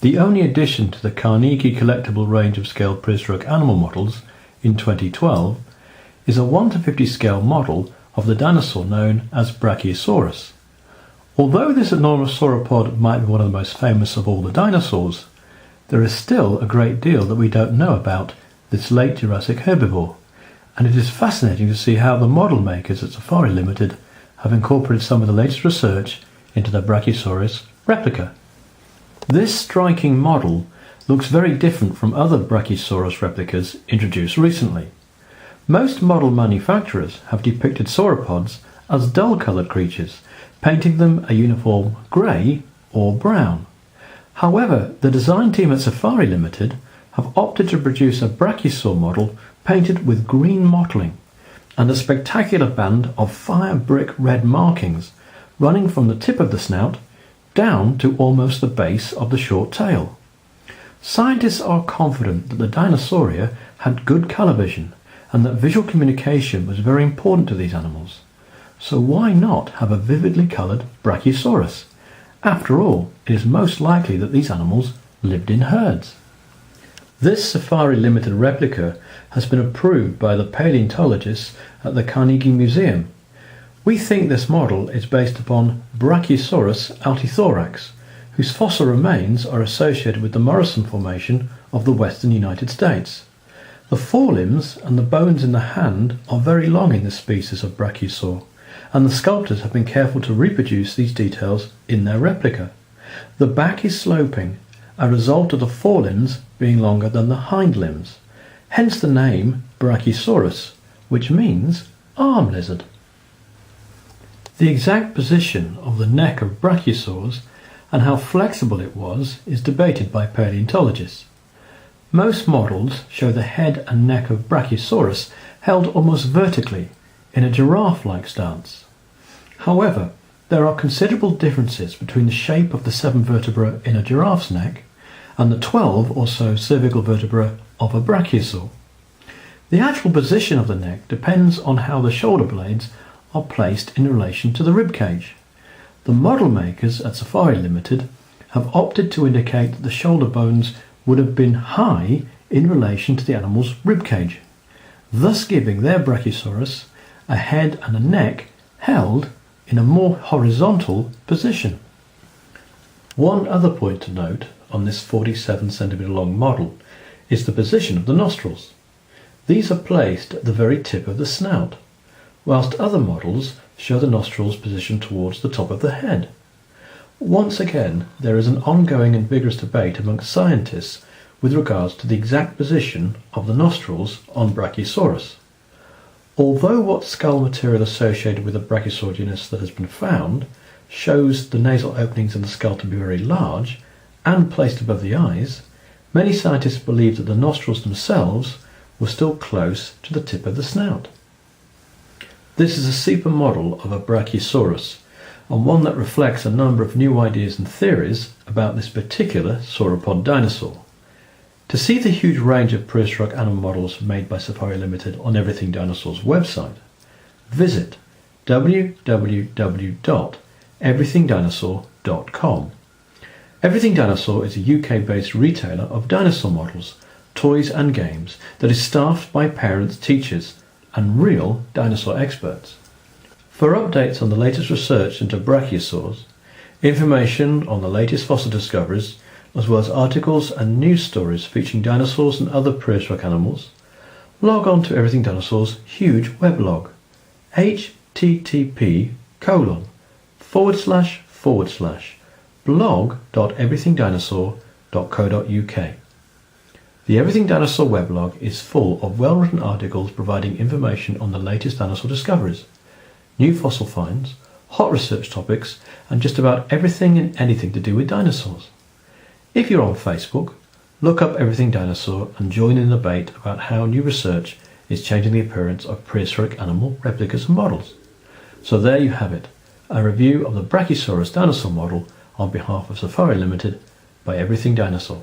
The only addition to the Carnegie Collectible range of scaled prehistoric animal models in 2012 is a 1:50 scale model of the dinosaur known as Brachiosaurus. Although this enormous sauropod might be one of the most famous of all the dinosaurs, there is still a great deal that we don't know about this late Jurassic herbivore, and it is fascinating to see how the model makers at Safari Limited have incorporated some of the latest research into the Brachiosaurus replica. This striking model looks very different from other Brachiosaurus replicas introduced recently. Most model manufacturers have depicted sauropods as dull-coloured creatures, painting them a uniform grey or brown. However, the design team at Safari Limited have opted to produce a brachiosaur model painted with green mottling and a spectacular band of fire brick red markings running from the tip of the snout down to almost the base of the short tail. Scientists are confident that the Dinosauria had good colour vision and that visual communication was very important to these animals. So why not have a vividly coloured Brachiosaurus? After all, it is most likely that these animals lived in herds. This Safari Limited replica has been approved by the paleontologists at the Carnegie Museum. We think this model is based upon Brachiosaurus altithorax, whose fossil remains are associated with the Morrison Formation of the western United States. The forelimbs and the bones in the hand are very long in this species of brachiosaur, and the sculptors have been careful to reproduce these details in their replica. The back is sloping, a result of the forelimbs being longer than the hind limbs, hence the name Brachiosaurus, which means arm lizard. The exact position of the neck of brachiosaurs and how flexible it was is debated by paleontologists. Most models show the head and neck of Brachiosaurus held almost vertically in a giraffe-like stance. However, there are considerable differences between the shape of the 7 vertebrae in a giraffe's neck and the 12 or so cervical vertebrae of a brachiosaur. The actual position of the neck depends on how the shoulder blades are placed in relation to the rib cage. The model makers at Safari Limited have opted to indicate that the shoulder bones would have been high in relation to the animal's rib cage, thus giving their Brachiosaurus a head and a neck held in a more horizontal position. One other point to note on this 47 cm long model is the position of the nostrils. These are placed at the very tip of the snout, whilst other models show the nostrils positioned towards the top of the head. Once again, there is an ongoing and vigorous debate amongst scientists with regards to the exact position of the nostrils on Brachiosaurus. Although what skull material associated with the Brachiosaur genus that has been found shows the nasal openings in the skull to be very large and placed above the eyes, many scientists believe that the nostrils themselves were still close to the tip of the snout. This is a super model of a Brachiosaurus, and one that reflects a number of new ideas and theories about this particular sauropod dinosaur. To see the huge range of prehistoric animal models made by Safari Limited on Everything Dinosaur's website, visit www.everythingdinosaur.com. Everything Dinosaur is a UK-based retailer of dinosaur models, toys and games that is staffed by parents, teachers and real dinosaur experts. For updates on the latest research into brachiosaurs, information on the latest fossil discoveries, as well as articles and news stories featuring dinosaurs and other prehistoric animals, log on to Everything Dinosaur's huge weblog, http://blog.everythingdinosaur.co.uk. The Everything Dinosaur weblog is full of well-written articles providing information on the latest dinosaur discoveries, new fossil finds, hot research topics, and just about everything and anything to do with dinosaurs. If you're on Facebook, look up Everything Dinosaur and join in the debate about how new research is changing the appearance of prehistoric animal replicas and models. So there you have it, a review of the Brachiosaurus Dinosaur model on behalf of Safari Limited by Everything Dinosaur.